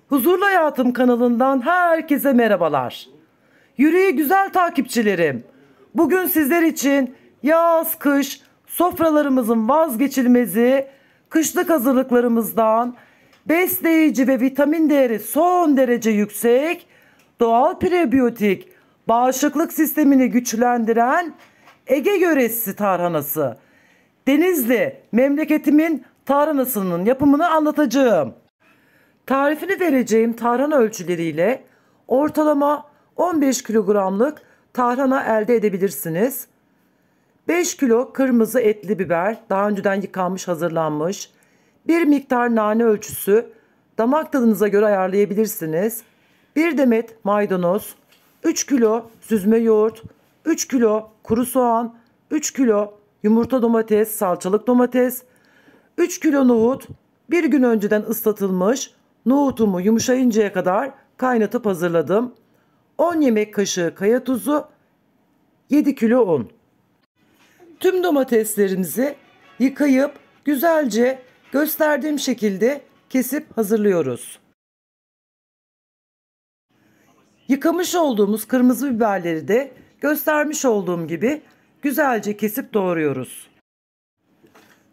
Huzurlu Hayatım kanalından herkese merhabalar. Yüreği güzel takipçilerim. Bugün sizler için yaz kış sofralarımızın vazgeçilmezi kışlık hazırlıklarımızdan besleyici ve vitamin değeri son derece yüksek, doğal prebiyotik, bağışıklık sistemini güçlendiren Ege yöresi tarhanası, Denizli memleketimin tarhanasının yapımını anlatacağım. Tarifini vereceğim tarhana ölçüleriyle ortalama 15 kilogramlık tarhana elde edebilirsiniz. 5 kilo kırmızı etli biber, daha önceden yıkanmış, hazırlanmış. Bir miktar nane ölçüsü, damak tadınıza göre ayarlayabilirsiniz. Bir demet maydanoz, 3 kilo süzme yoğurt, 3 kilo kuru soğan, 3 kilo yumurta domates, salçalık domates, 3 kilo nohut, bir gün önceden ıslatılmış. Nohutumu yumuşayıncaya kadar kaynatıp hazırladım. 10 yemek kaşığı kaya tuzu, 7 kilo un. Tüm domateslerimizi yıkayıp güzelce gösterdiğim şekilde kesip hazırlıyoruz. Yıkamış olduğumuz kırmızı biberleri de göstermiş olduğum gibi güzelce kesip doğruyoruz.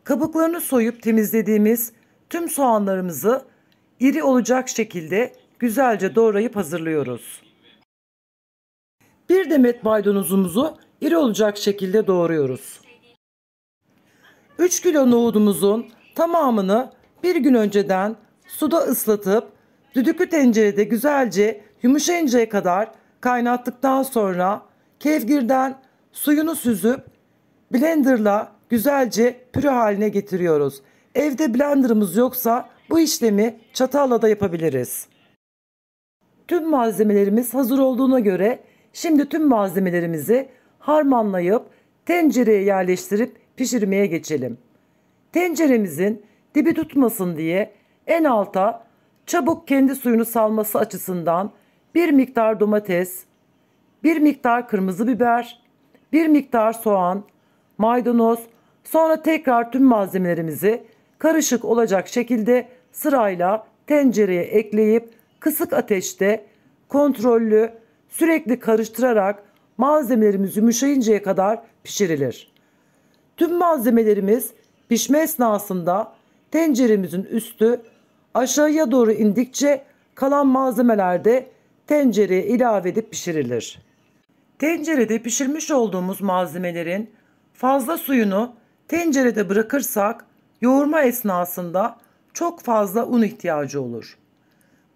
Kabuklarını soyup temizlediğimiz tüm soğanlarımızı İri olacak şekilde güzelce doğrayıp hazırlıyoruz. Bir demet maydanozumuzu iri olacak şekilde doğruyoruz. 3 kilo nohudumuzun tamamını bir gün önceden suda ıslatıp düdüklü tencerede güzelce yumuşayıncaya kadar kaynattıktan sonra kevgirden suyunu süzüp blenderla güzelce püre haline getiriyoruz. Evde blenderımız yoksa bu işlemi çatalla da yapabiliriz. Tüm malzemelerimiz hazır olduğuna göre şimdi tüm malzemelerimizi harmanlayıp tencereye yerleştirip pişirmeye geçelim. Tenceremizin dibi tutmasın diye en alta çabuk kendi suyunu salması açısından bir miktar domates, bir miktar kırmızı biber, bir miktar soğan, maydanoz, sonra tekrar tüm malzemelerimizi karışık olacak şekilde sırayla tencereye ekleyip kısık ateşte kontrollü sürekli karıştırarak malzemelerimiz yumuşayıncaya kadar pişirilir. Tüm malzemelerimiz pişme esnasında tenceremizin üstü aşağıya doğru indikçe kalan malzemeler de tencereye ilave edip pişirilir. Tencerede pişirmiş olduğumuz malzemelerin fazla suyunu tencerede bırakırsak yoğurma esnasında çok fazla un ihtiyacı olur.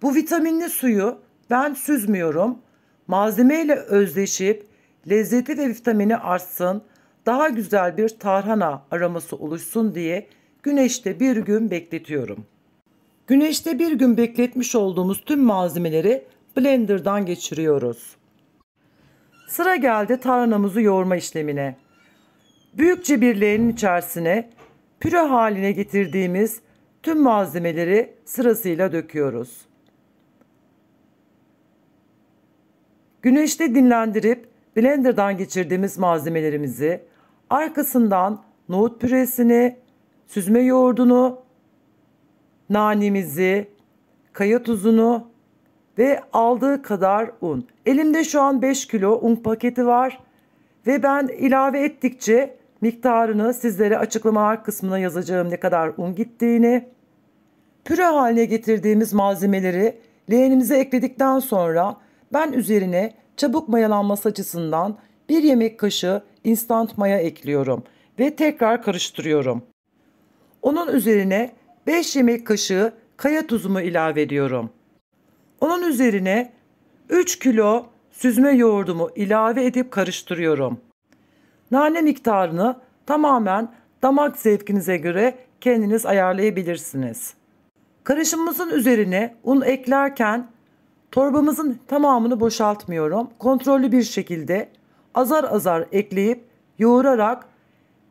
Bu vitaminli suyu ben süzmüyorum. Malzeme ile özleşip lezzeti ve vitamini artsın, daha güzel bir tarhana aroması oluşsun diye güneşte bir gün bekletiyorum. Güneşte bir gün bekletmiş olduğumuz tüm malzemeleri blenderdan geçiriyoruz. Sıra geldi tarhanamızı yoğurma işlemine. Büyükçe bir leğenin içerisine püre haline getirdiğimiz tüm malzemeleri sırasıyla döküyoruz. Güneşte dinlendirip blenderdan geçirdiğimiz malzemelerimizi, arkasından nohut püresini, süzme yoğurdunu, nanemizi, kaya tuzunu ve aldığı kadar un. Elimde şu an 5 kilo un paketi var ve ben ilave ettikçe miktarını sizlere açıklamalar kısmına yazacağım, ne kadar un gittiğini. Püre haline getirdiğimiz malzemeleri leğenimize ekledikten sonra ben üzerine çabuk mayalanması açısından 1 yemek kaşığı instant maya ekliyorum ve tekrar karıştırıyorum. Onun üzerine 5 yemek kaşığı kaya tuzumu ilave ediyorum. Onun üzerine 3 kilo süzme yoğurdumu ilave edip karıştırıyorum. Nane miktarını tamamen damak zevkinize göre kendiniz ayarlayabilirsiniz. Karışımımızın üzerine un eklerken torbamızın tamamını boşaltmıyorum. Kontrollü bir şekilde azar azar ekleyip yoğurarak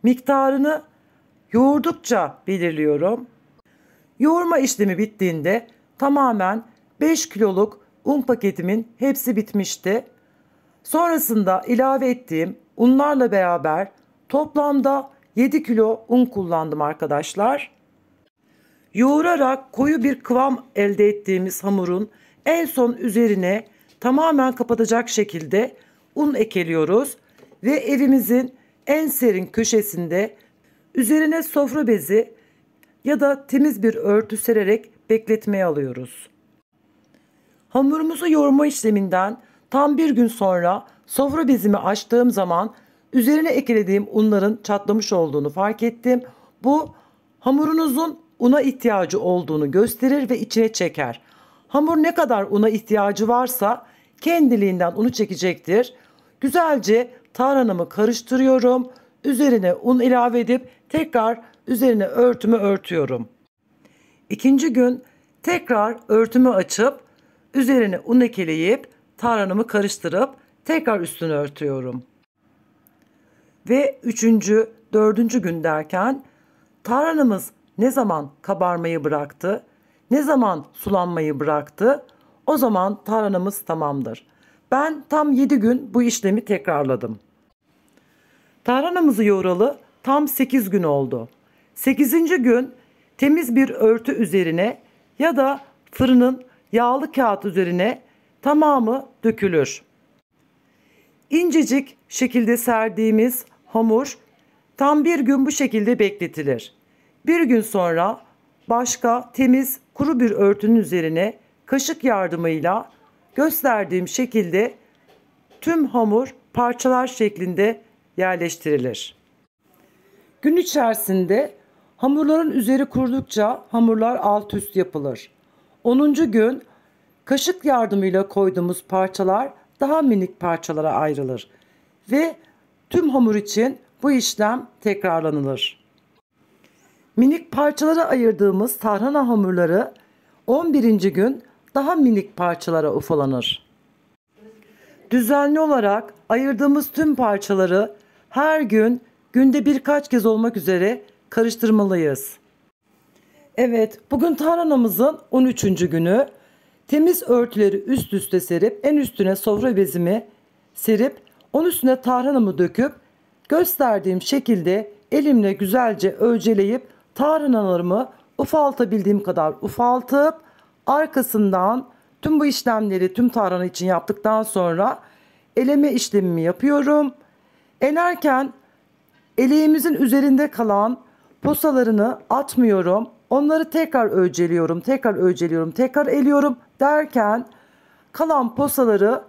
miktarını yoğurdukça belirliyorum. Yoğurma işlemi bittiğinde tamamen 5 kiloluk un paketimin hepsi bitmişti. Sonrasında ilave ettiğim unlarla beraber toplamda 7 kilo un kullandım arkadaşlar. Yoğurarak koyu bir kıvam elde ettiğimiz hamurun en son üzerine tamamen kapatacak şekilde un ekliyoruz ve evimizin en serin köşesinde üzerine sofra bezi ya da temiz bir örtü sererek bekletmeye alıyoruz. Hamurumuzu yoğurma işleminden tam bir gün sonra sofra bezimi açtığım zaman üzerine eklediğim unların çatlamış olduğunu fark ettim. Bu hamurunuzun una ihtiyacı olduğunu gösterir ve içine çeker. Hamur ne kadar una ihtiyacı varsa kendiliğinden unu çekecektir. Güzelce tarhanamı karıştırıyorum. Üzerine un ilave edip tekrar üzerine örtümü örtüyorum. İkinci gün tekrar örtümü açıp üzerine un ekleyip tarhanamı karıştırıp tekrar üstünü örtüyorum. Ve üçüncü, dördüncü gün derken tarhanamız ne zaman kabarmayı bıraktı, ne zaman sulanmayı bıraktı, o zaman tarhanamız tamamdır. Ben tam 7 gün bu işlemi tekrarladım. Tarhanamızı yoğuralı tam 8 gün oldu. 8. gün temiz bir örtü üzerine ya da fırının yağlı kağıt üzerine tamamı dökülür. İncecik şekilde serdiğimiz hamur tam bir gün bu şekilde bekletilir. Bir gün sonra başka temiz kuru bir örtünün üzerine kaşık yardımıyla gösterdiğim şekilde tüm hamur parçalar şeklinde yerleştirilir. Gün içerisinde hamurların üzeri kurudukça hamurlar alt üst yapılır. 10. gün kaşık yardımıyla koyduğumuz parçalar daha minik parçalara ayrılır ve tüm hamur için bu işlem tekrarlanılır. Minik parçalara ayırdığımız tarhana hamurları 11. gün daha minik parçalara ufalanır. Düzenli olarak ayırdığımız tüm parçaları her gün günde birkaç kez olmak üzere karıştırmalıyız. Evet, bugün tarhanamızın 13. günü. Temiz örtüleri üst üste serip en üstüne sofra bezimi serip onun üstüne tarhanamı döküp gösterdiğim şekilde elimle güzelce ölçeleyip tarhanalarımı ufaltabildiğim kadar ufaltıp arkasından tüm bu işlemleri tüm tarhana için yaptıktan sonra eleme işlemimi yapıyorum. Elerken eleğimizin üzerinde kalan posalarını atmıyorum. Onları tekrar ölçeliyorum, tekrar eliyorum derken kalan posaları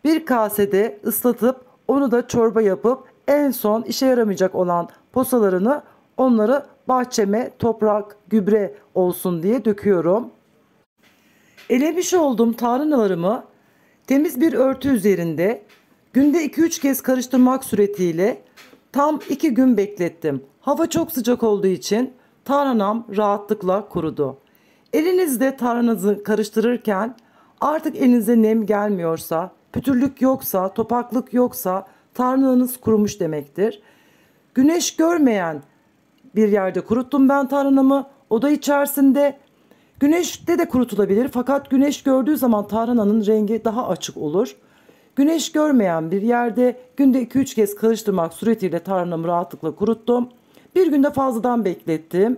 bir kasede ıslatıp onu da çorba yapıp en son işe yaramayacak olan posalarını onları bahçeme toprak, gübre olsun diye döküyorum. Elemiş olduğum tarhanalarımı temiz bir örtü üzerinde günde 2-3 kez karıştırmak suretiyle tam 2 gün beklettim. Hava çok sıcak olduğu için tarhanam rahatlıkla kurudu. Elinizde tarhananızı karıştırırken artık elinize nem gelmiyorsa, pütürlük yoksa, topaklık yoksa tarhananız kurumuş demektir. Güneş görmeyen bir yerde kuruttum ben tarhanamı. Oda içerisinde güneşte de kurutulabilir fakat güneş gördüğü zaman tarhananın rengi daha açık olur. Güneş görmeyen bir yerde günde 2-3 kez karıştırmak suretiyle tarhanamı rahatlıkla kuruttum. Bir günde fazladan beklettim.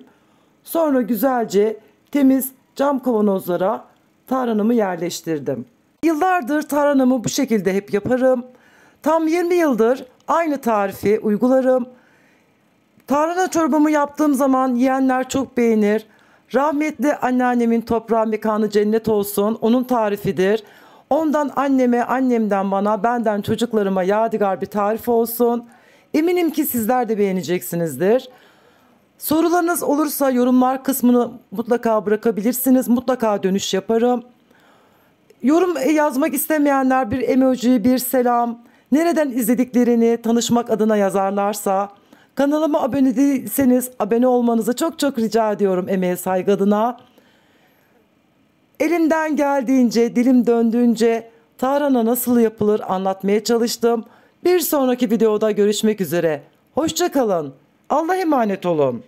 Sonra güzelce temiz cam kavanozlara tarhanamı yerleştirdim. Yıllardır tarhanamı bu şekilde hep yaparım. Tam 20 yıldır aynı tarifi uygularım. Tarhana çorbamı yaptığım zaman yiyenler çok beğenir. Rahmetli anneannemin toprağı mekanı cennet olsun. Onun tarifidir. Ondan anneme, annemden bana, benden çocuklarıma yadigar bir tarif olsun. Eminim ki sizler de beğeneceksinizdir. Sorularınız olursa yorumlar kısmını mutlaka bırakabilirsiniz. Mutlaka dönüş yaparım. Yorum yazmak istemeyenler bir emoji, bir selam, nereden izlediklerini tanışmak adına yazarlarsa, kanalıma abone değilseniz abone olmanızı çok çok rica ediyorum emeğe saygı adına. Elimden geldiğince, dilim döndüğünce tarhana nasıl yapılır anlatmaya çalıştım. Bir sonraki videoda görüşmek üzere. Hoşça kalın. Allah'a emanet olun.